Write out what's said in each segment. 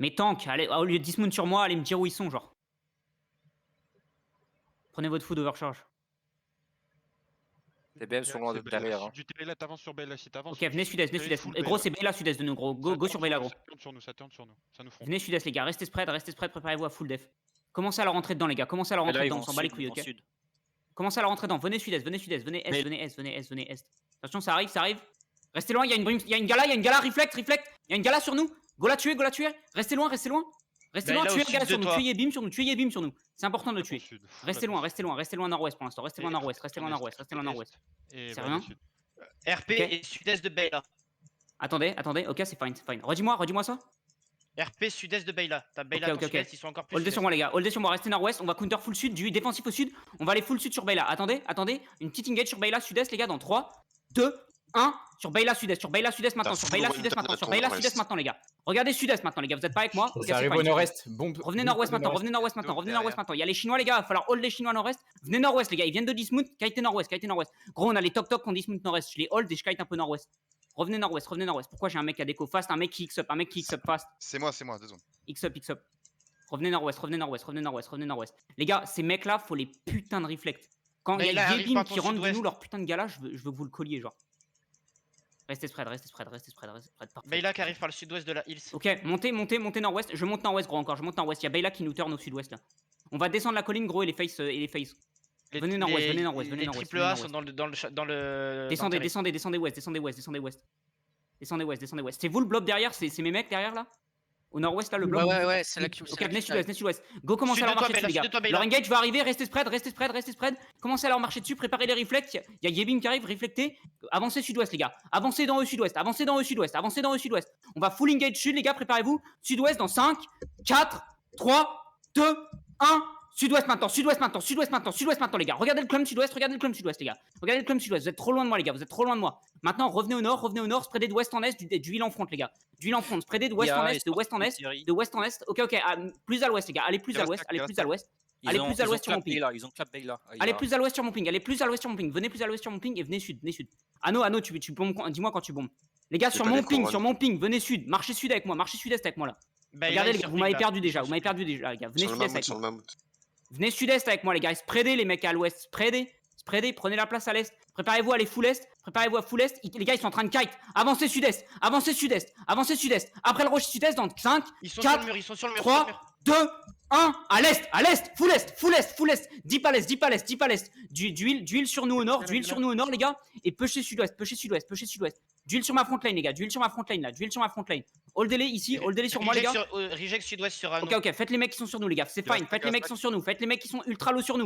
Mais tank, allez, au lieu de dismount sur moi, allez me dire où ils sont, genre. Prenez votre food overcharge. Les BM sont loin de derrière. Hein. Du Beyla, t'avences sur Beyla si t'avances. Ok, venez sud-est, venez sud-est. Gros, c'est Beyla sud-est de nous, gros. Go sur Beyla, gros. Ça tourne sur nous, ça tourne sur nous. Ça nous front. Venez sud-est, les gars. Restez spread, préparez-vous à full def. Commencez à leur rentrer dedans, les gars. Commencez à leur rentrer dedans, on s'en bat les couilles, ok. Commencez à leur rentrer dedans. Venez sud-est, venez est, venez est. Attention, ça arrive. Restez loin, il y a une gala, reflect. Il y a une gala sur nous. Go la tuer. Restez loin. Restez loin, tuez la gala sur nous. Tuez Yebim sur nous, C'est important de le tuer. Restez loin nord-ouest pour l'instant. Restez loin nord-ouest. C'est rien. RP et sud-est de Beyla. Attendez, ok, c'est fine. Redis-moi ça. RP sud-est de Beyla. T'as Beyla Ok. sud-est, ils sont encore plus. Holdez sur moi, les gars. Holdez sur moi, restez nord-ouest. On va counter full sud, du défensif au sud. On va aller full sud sur Beyla. Attendez. Une petite engage sur Beyla sud-est, les gars, dans 3, 2, 1. Sur Beyla sud-est maintenant. Sur Beyla sud-est maintenant, les gars. Regardez sud-est maintenant, les gars. Vous êtes pas avec moi. Ça arrive au nord-est. Revenez nord-ouest maintenant. Il y a les Chinois, les gars. Il va falloir hold les Chinois nord-est. Venez nord-ouest, les gars. Ils viennent de dismount. Kite nord-ouest. Gros, on a les toc-toc qu'on dismount nord-est. Je les hold et je kite un peu nord-ouest. Revenez nord-ouest. Pourquoi j'ai un mec à déco fast, un mec qui X-up fast. C'est moi, 2 secondes. X-up. Revenez nord-ouest. Les gars, ces mecs-là, faut les putains de reflect. Quand il y a Yebim qui rentre de nous, leur putain de gars là, je veux que vous le colliez, genre. Restez spread. Beyla qui arrive par le sud-ouest de la Hills. Ok, montez nord-ouest. Je monte nord-ouest, gros, encore. Il y a Beyla qui nous turn au sud-ouest, là. On va descendre la colline, gros, et les face. Venez nord-ouest. Les triple A sont dans le. Descendez ouest. C'est vous le blob derrière, c'est mes mecs derrière là. Au nord-ouest là, le blob. Ouais, c'est là qui. Ok, venez sud-ouest. Go, commencez à leur marcher dessus, les gars. Leur engage va arriver, restez spread. Commencez à leur marcher dessus, préparez les reflects. Il y a Yebim qui arrive, reflectez. Avancez sud-ouest, les gars. Avancez dans eux sud-ouest. On va full engage sud, les gars, préparez-vous. Sud-ouest dans 5, 4, 3, 2, 1. Sud-ouest maintenant, les gars. Regardez le clump sud-ouest, les gars. Vous êtes trop loin de moi, les gars. Maintenant, revenez au nord, spreadez de ouest en est, du heal en front, les gars. Du heal en front, spreadez de ouest en est, de west en est. Ok. Plus à l'ouest, les gars. Allez plus à l'ouest sur mon ping. Ils ont clap Beyla. Allez plus à l'ouest sur mon ping. Venez plus à l'ouest sur mon ping et venez sud. Anno, tu bombes. Dis-moi quand tu bombes. Les gars, sur mon ping, venez sud. Marchez sud avec moi, marchez sud-est avec moi là. Regardez, les gars, vous m'avez perdu déjà, les gars. Venez sud-est avec moi. Venez sud-est avec moi, les gars. Spreadez, les mecs à l'ouest. Spreadez, prenez la place à l'est. Préparez-vous à aller full est. Les gars, ils sont en train de kite. Avancez sud-est. Après le rush sud-est dans 5, 4, 3, 2, 1. À l'est. Full est. Deep à l'est. Du heal sur nous au nord, les gars. Et pushez sud-ouest. Du heal sur ma front lane, les gars. Holdez-les ici, sur moi, les gars. Reject sud-ouest sur Anno. Ok, faites les mecs qui sont sur nous, les gars. C'est fine. Faites les mecs qui sont sur nous. Faites les mecs qui sont ultra low sur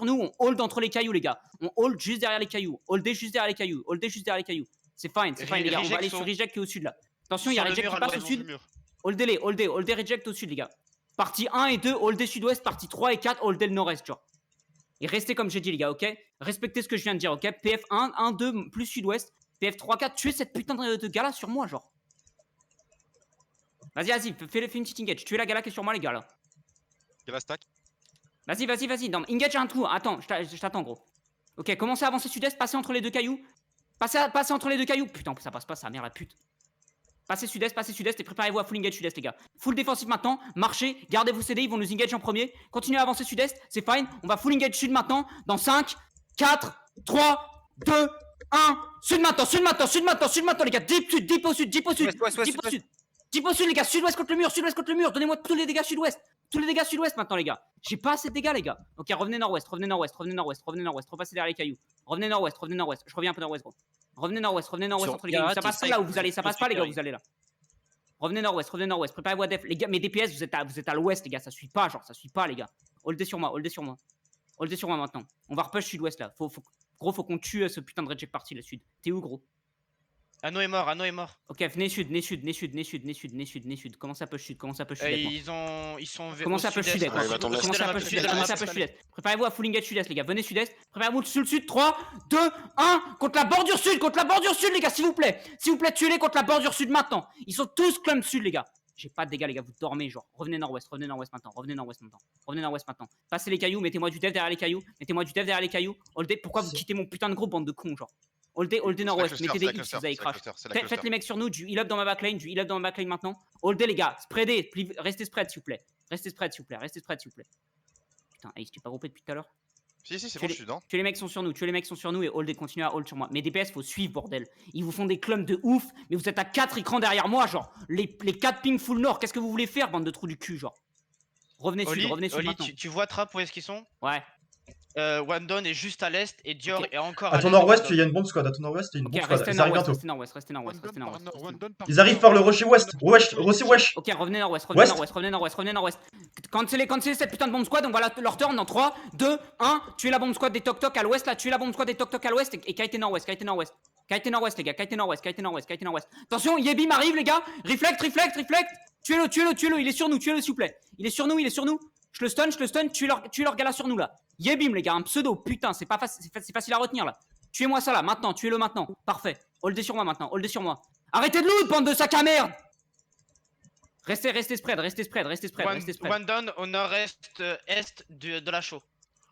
nous. On hold entre les cailloux, les gars. On hold juste derrière les cailloux. Holdez juste derrière les cailloux. C'est fine, les gars. On va aller sur Reject qui est au sud, là. Attention, il y a Reject qui passe au sud. Holdez Reject au sud, les gars. Partie 1 et 2, holdez sud-ouest. Partie 3 et 4, holdez le nord-est, tu vois. Et restez comme j'ai dit, les gars, ok. Respectez ce que je viens de dire, ok. PF 1, 2, plus sud-ouest. PF 3, 4, tuez cette putain de gala sur moi, genre. Vas-y, fais une petite engage. Tuez la gala qui est sur moi, les gars, là. Il va stack. Vas-y. Non, engage un trou. Attends, je t'attends, gros. Ok, commencez à avancer sud-est, passez entre les deux cailloux. Passez entre les deux cailloux. Putain, ça passe pas, ça merde la pute. Passez sud-est et préparez-vous à full engage sud-est, les gars. Full défensif maintenant, marchez, gardez vos CD, ils vont nous engage en premier. Continuez à avancer sud-est, c'est fine. On va full engage sud maintenant, dans 5, 4, 3, 2, 1. Sud maintenant, les gars. Deep au sud. Deep au sud, les gars. Sud-ouest contre le mur. Donnez-moi tous les dégâts sud-ouest. Maintenant, les gars. J'ai pas assez de dégâts, les gars. Ok, revenez nord-ouest. Repassez derrière les cailloux. Revenez nord-ouest. Je reviens un peu nord-ouest, gros. Revenez nord-ouest entre les cailloux. Ça passe pas là où vous allez. Ça passe pas, les gars, où vous allez là. Revenez nord-ouest. Préparez-vous à def. Les gars, mes DPS, vous êtes à l'ouest, les gars. Ça suit pas, les gars. Holdez sur moi maintenant. On va repush sud-ouest là. Gros, faut qu'on tue ce putain de reject party là, sud. T'es où, gros? Anno est mort. Ok, venez sud. Comment ça push sud? Ils sont. Comment ça push sud? Préparez-vous à full engage sud-est, les gars. Venez sud-est. Préparez-vous sur le sud. 3, 2, 1. Contre la bordure sud, les gars, s'il vous plaît. Tuez-les contre la bordure sud maintenant. Ils sont tous clump sud, les gars. J'ai pas de dégâts, les gars, vous dormez, genre. Revenez nord-ouest maintenant. Passez les cailloux, mettez-moi du dev derrière les cailloux. Holdez, pourquoi vous quittez mon putain de groupe, bande de cons, genre. Holdez C'est la nord-ouest, cluster, mettez c'est la des X si cluster, vous avez c'est la crash. cluster, c'est la Faites cluster. les mecs sur nous, du heal up dans ma backline, du heal up dans ma backline maintenant. Holdez les gars, spreadez, restez spread s'il vous plaît. Restez spread s'il vous plaît, restez spread s'il vous plaît. Putain, Ace, tu pas groupé depuis tout à l'heure? Si, c'est Tu bon, les- je suis dedans. Tu les mecs sont sur nous, et holdez, continuez à hold sur moi. Mais DPS, faut suivre, bordel. Ils vous font des clumps de ouf, mais vous êtes à 4 écrans derrière moi, genre. Les 4 ping full nord, qu'est-ce que vous voulez faire, bande de trous du cul, genre? Revenez sud Oli, maintenant. tu vois Trap où est-ce qu'ils sont? Ouais. One Down est juste à l'est et Dior Ok. est encore À à ton l'est de nord-ouest, One il y a Down. une bombe squad. À ton nord-ouest, il y a une Ok, bombe squad. restez Ils arrivent nord-ouest, bientôt. restez nord-ouest, restez nord-ouest, restez nord-ouest. Ils arrivent par le rocher ouest. Wesh, rocher wesh. Ok, revenez nord-ouest, West. revenez nord-ouest. Cancellez cette putain de bombe squad, on va leur turn dans 3, 2, 1. Tuez la bombe squad des toc-toc à l'ouest, là, tuez la bombe squad des toc-toc à l'ouest et kite nord-ouest. Kite nord-ouest, les gars, kite nord-ouest. Attention, Yebim arrive, les gars. Reflect. Tuez-le, il est sur nous, tuez-le, s'il vous plaît. Il est sur nous. Je le stun, tuez leur gars là sur nous, là. Yebim, les gars, un pseudo, putain, c'est facile à retenir, là. Tuez-moi ça, là, maintenant, tuez-le maintenant. Parfait. Holdez sur moi maintenant, Arrêtez de loot, bande de sac à merde! Restez spread. One Down au nord-est est de la show.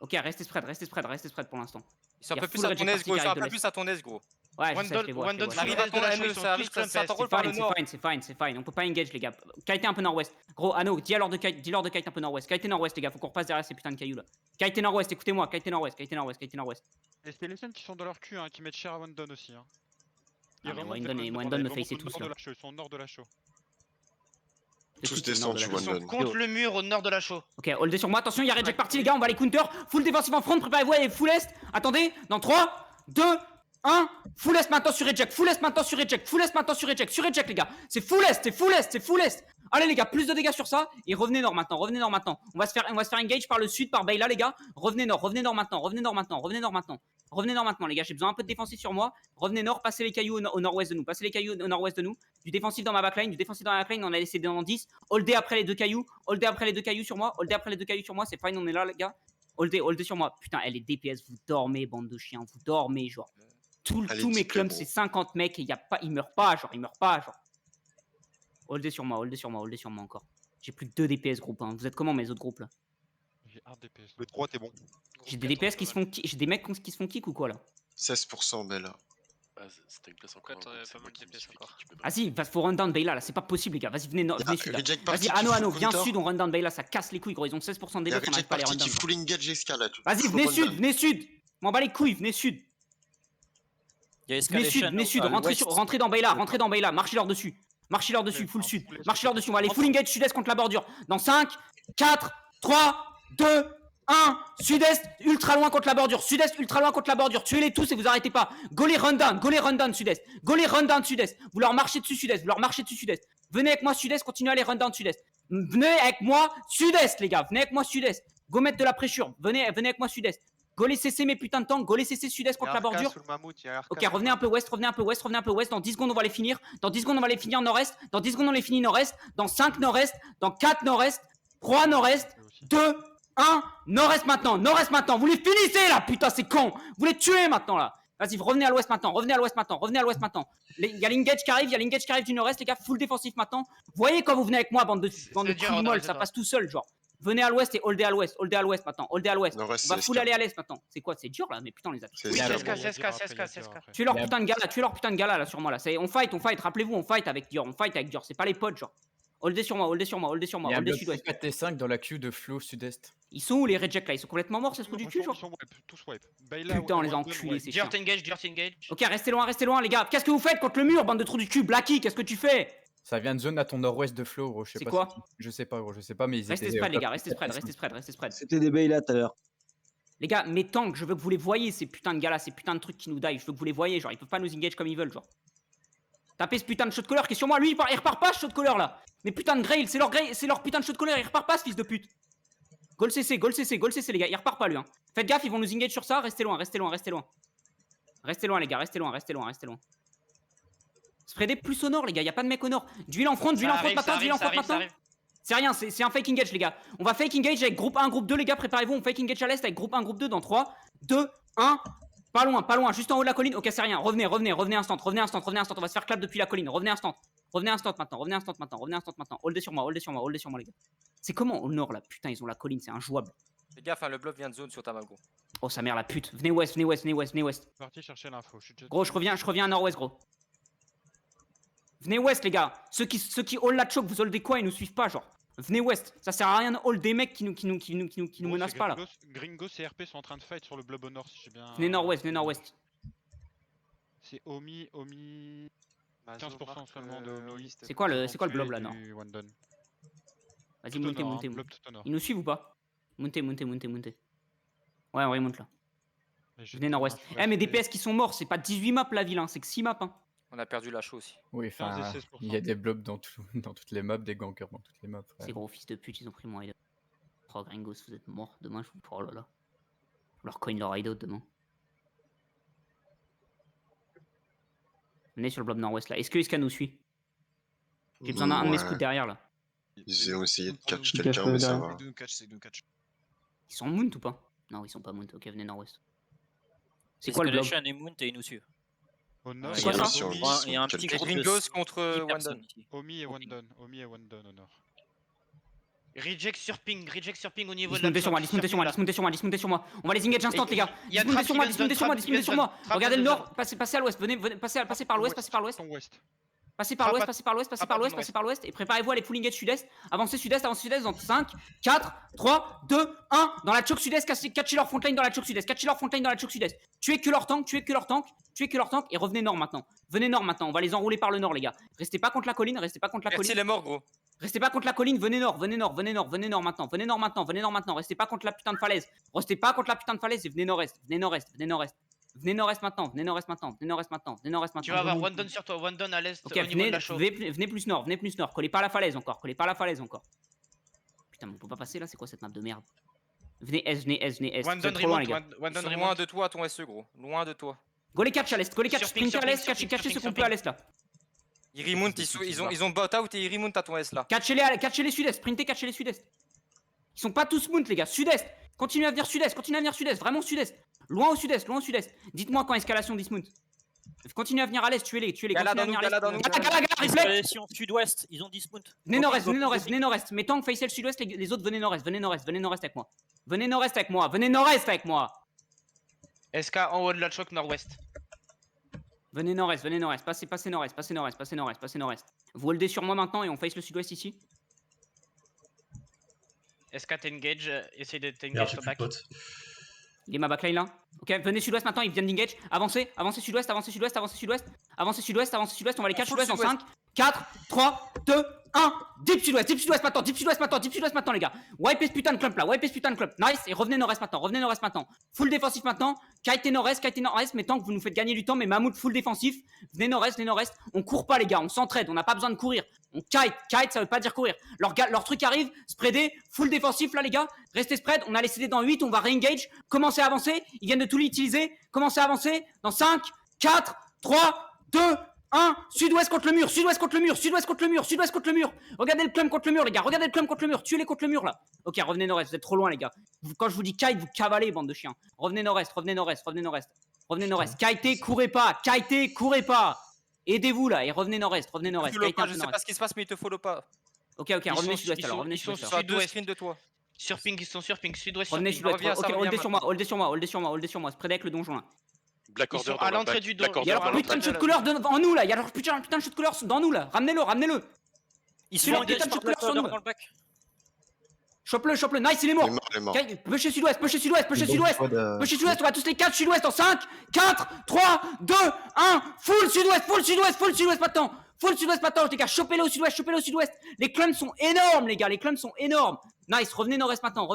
Ok, restez spread pour l'instant. Ils sont un Il y a peu plus full à ton reject aise, gros. Ils sont un party peu qui plus à ton aise, gros. Ouais, je One sais, Down, je les vois. One Down Ça arrive sud-est de la show, ils sont ça tous clump ça est. t'enroule par le nord. C'est fine. On peut pas engage, les gars. Kitez un peu nord-ouest. Gros, Anno, dis-leur de kite un peu nord-ouest. Kitez nord-ouest, les gars. Faut qu'on repasse derrière ces putains de cailloux là. Kitez nord-ouest, écoutez-moi. Kitez nord-ouest. Et c'est les seuls qui sont dans leur cul, hein, qui mettent cher à Wandon aussi. Hein. Ah, mais remontent Wandon vers et le Wandon nord, me ils faceaient remontent tous au nord là. de la show, ils sont au nord de la show. Tous descendent sur Ils sont Wandon. contre le mur au nord de la show. Ok, holdez sur moi. Attention, il y a reject party, les gars. On va les counter. Full défensif en front. Préparez-vous à aller full est. Attendez, dans 3, 2, 1. Full est maintenant sur reject. Sur reject, les gars. C'est full est. Allez, les gars, plus de dégâts sur ça. Et revenez nord maintenant. On va se faire engage par le sud, par Bayla, les gars. Revenez nord maintenant. Les gars. J'ai besoin un peu de défensif sur moi. Revenez nord, passez les cailloux au nord-ouest de nous. Du défensif dans ma backline. On a laissé dans 10. Holdez après les deux cailloux sur moi. C'est fine, on est là, les gars. Holdez sur moi. Putain, elle est DPS. Vous dormez, bande de chiens. Vous dormez, genre. Tous mes clubs, c'est 50 mecs et ils meurent pas, genre. Holdez sur moi encore. J'ai plus que 2 DPS groupe. Hein. Vous êtes comment, mes autres groupes là? J'ai un DPS. Le 3, t'es bon. J'ai des DPS qui se font kick. J'ai des mecs qui se font kick ou quoi là? 16% Bella. C'était une place encore. Pas mal de DPS encore. Vas-y, faut run down Bayla là, c'est pas possible les gars. Vas-y, venez sud. Vas-y, Anno, viens sud, on run down Bayla, ça casse les couilles gros. Ils ont 16% de Il y a délai, on n'arrive Reject pas à les run Party qui down. full engage escalade. Vas-y, venez sud. M'en bats les couilles, venez sud. Venez sud, rentrez dans Bayla, marchez leur dessus. Full sud. Marchez leur dessus, on va aller full engage sud-est contre la bordure. Dans 5, 4, 3, 2, 1, sud-est, ultra loin contre la bordure. Tuez-les tous et vous arrêtez pas. Go les run down sud-est. Vous leur marchez dessus sud-est. Venez avec moi sud-est, continuez à les run down sud-est. Venez avec moi sud-est, les gars. Go mettre de la pressure. Venez avec moi sud-est. Go les CC mes putains de tanks. Go les CC sud-est contre la bordure. Ok, revenez un peu ouest. Dans 10 secondes, on va les finir. Nord-est. Dans 10 secondes, on les finit nord-est. Dans 5 nord-est. Dans 4 nord-est. 3 nord-est. 2, 1. Nord-est maintenant. Vous les finissez là, putain, c'est con. Vous les tuez maintenant là. Vas-y, revenez à l'ouest maintenant. Il y a l'engage qui arrive du nord-est, les gars. Full défensif maintenant. Voyez quand vous venez avec moi, bande de couilles molles, ça passe tout seul, genre. Venez à l'ouest et holdez à l'ouest maintenant. On va full aller à l'est maintenant. C'est quoi? C'est dur là, mais putain, on les a tous. Oui, CSK. Tuez leur putain de gars là sur moi là. On fight, rappelez-vous, on fight avec Dior. C'est pas les potes, genre. Holdez sur moi. Il y a un Holdez bloc sud-ouest. 4 T5 dans la queue de Flow sud-est. Ils sont où les rejects là? Ils sont complètement morts, ça se trouve du cul, genre. Ils sont wipe, tous wipe. Bayla, Putain, on les a Wandon, enculés, wipe. ces chiens. Dirt engage. Ok, restez loin, les gars. Qu'est-ce que vous faites contre le mur, bande de trous du cul? Blacky, qu'est-ce que tu fais? Ça vient de zone à ton nord-ouest de Flow, gros. Je sais C'est pas. quoi? Je sais pas, gros. Je sais pas, mais ils Restez étaient. spread, les gars, restez spread. C'était des bails là tout à l'heure. Les gars, mes tanks, je veux que vous les voyez, ces putains de gars là, ces putains de trucs qui nous die. Je veux que vous les voyez, genre, ils peuvent pas nous engage comme ils veulent, genre. Tapez ce putain de shot caller qui est sur moi. Lui, il repart pas, ce shot caller là. Mais putain de Grail, c'est leur putain de shot caller, il repart pas, ce fils de pute. Goal CC, les gars, il repart pas lui. Hein. Faites gaffe, ils vont nous engage sur ça. Restez loin, les gars, restez loin. Spreadez plus au nord, les gars, y a pas de mec au nord. D'huile en front maintenant. C'est rien, c'est un fake engage, les gars. On va fake engage avec groupe 1, groupe 2, les gars, préparez-vous. On fake engage à l'est avec groupe 1, groupe 2 dans 3, 2, 1. Pas loin, juste en haut de la colline. Ok, c'est rien. Revenez instant. On va se faire clap depuis la colline. Revenez instant maintenant. Holdez sur moi, les gars. C'est comment au nord là? Putain, ils ont la colline, c'est injouable. Fais gaffe, hein, le bloc vient de zone sur ta main, gros. Oh sa mère la pute. Venez ouest, venez ouest, venez ouest, venez ouest. Parti chercher l'info. Gros, je reviens à nord-ouest, gros. Venez ouest, les gars. Ceux qui all la choke, vous holdez quoi? Ils nous suivent pas, genre. Venez ouest. Ça sert à rien de hold des mecs qui nous menacent pas, là. Gringos et RP sont en train de fight sur le blob au nord, si j'ai bien. Venez nord-ouest, venez nord-ouest. C'est Omi. 15% seulement de Omi. C'est quoi le blob là, non? Vas-y, Tout au montez, nord, montez, hein, blob montez. tout au nord. Ils nous suivent ou pas? Montez, montez, montez, montez. Ouais, on remonte là. Mais j'ai Venez des nord-ouest. infos Eh, mais des assez- PS qui sont morts, c'est pas 18 maps la ville, hein, c'est que 6 maps. Hein. On a perdu la show aussi. Oui, 15 et enfin, 16%. il y a des blobs dans, dans toutes les maps, des gankers dans toutes les maps. Ces gros fils de pute, ils ont pris mon hideout. Oh, Gringos, vous êtes morts. Demain, je vous. Oh là là. Faut leur coin leur hideout demain. Venez sur le blob nord-ouest là. Est-ce que Iska nous suit? J'ai besoin d'un de mes scouts derrière là. Ils ont essayé de catch Cache quelqu'un, mais ça derrière. va. C'est nous catch. Ils sont mount ou pas? Non, ils sont pas mount. Ok, venez nord-ouest. C'est quoi le blob? Escalation et Mount et ils nous suivent. Au nord, C'est il y a quoi ça? Omi, Il y a un petit Quelques groupe de Gringos contre 6 Wandon. personnes ici. Omi et Wandon. Omi et Wandon au nord. Reject sur ping au niveau de la Dismontez sur moi, choke, dismontez sur moi, là. dismontez sur moi, dismontez sur moi. On va les engage instant, Et les gars. il y a Dismontez trap sur moi, Stevenson, dismontez sur moi, trap dismontez sur Stevenson, moi. trap Regardez le Stevenson. nord, passez à l'ouest, venez, passez par l'ouest, passez par l'ouest. Ouest. Passez par l'ouest, Frappe- passez par l'ouest, passez frappe par à l'ouest, ton passez par l'ouest. Et préparez-vous à aller full engage sud-est. Avancez sud-est dans 5, 4, 3, 2, 1. Dans la choke sud-est, catchez leur frontline dans la choke sud-est. Catchez leur frontline dans la choke sud-est. Tuez que leur tank, tuez que leur tank, tuez que leur tank. Et revenez nord maintenant. Venez nord maintenant. On va les enrouler par le nord, les gars. Restez pas contre la colline, restez pas contre la Merci colline. les morts, gros. Restez pas contre la colline, venez nord, venez nord, venez nord, venez nord maintenant, venez nord maintenant, venez nord maintenant, restez pas contre la putain de falaise, restez pas contre la putain de falaise et venez nord-est, venez nord-est, venez nord-est, venez nord-est maintenant, venez nord-est maintenant, venez nord-est maintenant, venez nord-est maintenant. Tu vas avoir Wandon sur toi, Wandon à l'est Ok, au niveau venez, de la choke. venez plus nord, collez pas à la falaise encore, collez pas à la falaise encore. Putain, mais on peut pas passer là, c'est quoi cette map de merde? Venez S, venez S, venez S, vous Wandon êtes trop loin les remonte, gars. Ils Wandon sont loin remonte. de toi, ton SE, gros. Loin de toi. Go les catch à l'est, go les catch, Sur ping, sprintez à sur l'est, ping, sur cachez ping, ce sur qu'on peut à ping. l'est là. Ils remontent, ils ont bot out et ils remontent à ton S là. Catchez les sud-est, sprintez, catchez les sud-est. Ils sont pas tous mount les gars, sud-est. Continuez à venir sud-est, vraiment sud-est. Loin au sud-est, loin au sud-est. Dites-moi quand escalation dismount. Continuez à venir à l'est, tuez-les. Gala Continuez à dans nous, venir à gala dans l'est. nous. Gala, reflect. Escalation sud-ouest, ils ont dismount. Venez nord-est, venez nord-est, venez nord-est. Mes tanks facial sud-ouest, les autres venez nord-est, venez nord-est, venez nord-est avec moi. Venez nord-est avec moi, venez nord-est avec moi. SK en haut de la choke nord-ouest. Venez nord-est, passez nord-est. Vous holdez sur moi maintenant et on face le sud-ouest ici. SK t'engage, essaye de Merde, t'engage j'ai ton plus de back. potes. Il est ma backline là. Ok, venez sud-ouest maintenant, ils viennent d'engage. Avancez sud-ouest, avancez sud-ouest. On va les catch Full sud-ouest dans sud-ouest. 5, 4, 3, 2, 1. Deep sud-ouest maintenant les gars. Wipe ce putain de clump là, Nice, et revenez nord-est maintenant. Full défensif maintenant. Kite nord-est, mais tant que vous nous faites gagner du temps, mais Mammouth full défensif. Venez nord-est. On court pas les gars, on s'entraide, on n'a pas besoin de courir. On kite, ça veut pas dire courir. Leur truc arrive, spreader, full défensif là les gars. Restez spread, on a laissé des dans 8, on va re-engage. Commencez à avancer, ils viennent de tout l'utiliser. Commencez à avancer dans 5, 4, 3, 2, 1, sud-ouest contre le mur. Regardez le clump contre le mur les gars, tuez-les contre le mur là. Ok, revenez nord-est, vous êtes trop loin les gars. Quand je vous dis kite, vous cavalez bande de chiens. Revenez nord-est. Kitez, courez pas. Aidez-vous là et revenez nord-est. Je sais pas ce qui se passe, mais ils te follow pas. Ok, revenez sud-ouest alors, ils sont Ils sont à 2 Sud-ouest. screens de toi. Sur ping, ils sont sur ping, sud-ouest. Revenez sur ping. sud-ouest. Reviens, Ok, ça holdez revient sur moi, spread avec le donjon là. Black Ils sont Order à dans l'entrée leur du back. dos. Black Il y a Order leur dans putain leur de shoot back. couleur devant nous là, il y a leur putain de shoot couleur dans nous là. Ramenez-le. Ils Celui-là, sont putain de shoot couleur sur nous. dans le back. Chope-le, nice, il est mort. Il est mort. Pushez sud-ouest, on va tous les 4 sud-ouest en 5, 4, 3, 2, 1, full sud-ouest maintenant. Les gars, chopez-le au sud-ouest. Les clumps sont énormes, les gars, Nice, revenez nord-est maintenant.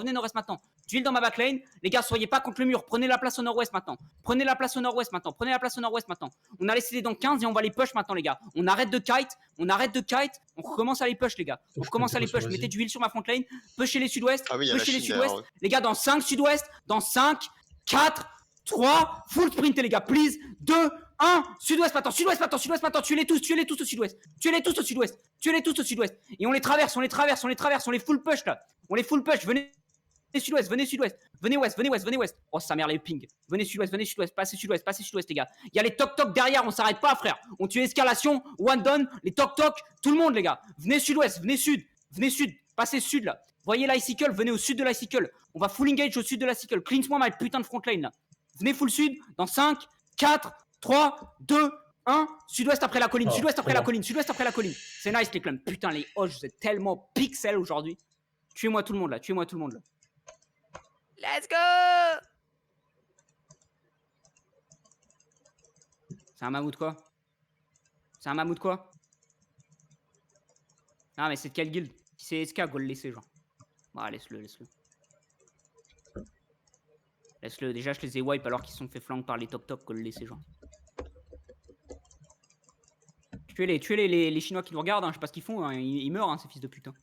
J'huile dans ma backline. Les gars, soyez pas contre le mur. Prenez la place au nord-ouest maintenant. On a laissé les dents 15 et on va les push maintenant, les gars. On arrête de kite. On recommence à les push, les gars. Mettez du huile sur ma frontline. Pushez les sud-ouest. Ah oui, il y a la Pushez les Chine sud-ouest. derrière. Les gars, dans 5 sud-ouest. Dans 5, 4, 3, full sprintez, les gars. Please. 2, 1. Sud-ouest maintenant. Tuez-les tous au sud-ouest. Et on les traverse. On les full push là. Venez sud-ouest. Venez ouest. Oh, sa mère, les ping. Venez sud-ouest. Passez sud-ouest, les gars. Il y a les toc-toc derrière, on s'arrête pas, frère. On tue escalation, one down, les toc-toc, tout le monde, les gars. Venez sud-ouest, venez sud. Passez sud, là. Voyez l'Icicle, venez au sud de l'Icicle. On va full engage au sud de l'Icicle. Cleanse-moi ma putain de front lane là. Venez full sud dans 5, 4, 3, 2, 1. Sud-ouest après la colline, Oh, sud-ouest après trop la bien. colline, sud-ouest après la colline. C'est nice les clans. Putain les hoches, vous êtes tellement pixels aujourd'hui. Tuez-moi tout le monde là, tuez-moi tout le monde là. Let's go. C'est un mammouth quoi? C'est un mammouth quoi? Ah mais c'est de quelle guilde? Si c'est SK, go le laisser genre. Bah laisse-le, laisse-le. Laisse-le, déjà je les ai wipe alors qu'ils sont fait flank par les top go le laisser genre. Tuez les Chinois qui nous regardent, hein, je sais pas ce qu'ils font, hein, ils meurent hein, ces fils de putain.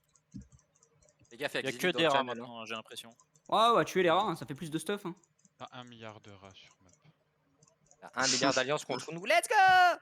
Les gars, Il y a que des rats maintenant, j'ai l'impression. Ouais, tuez les rats, hein, ça fait plus de stuff. Hein. T'as 1 milliard de rats sur map. 1 milliard d'alliances contre nous. Let's go.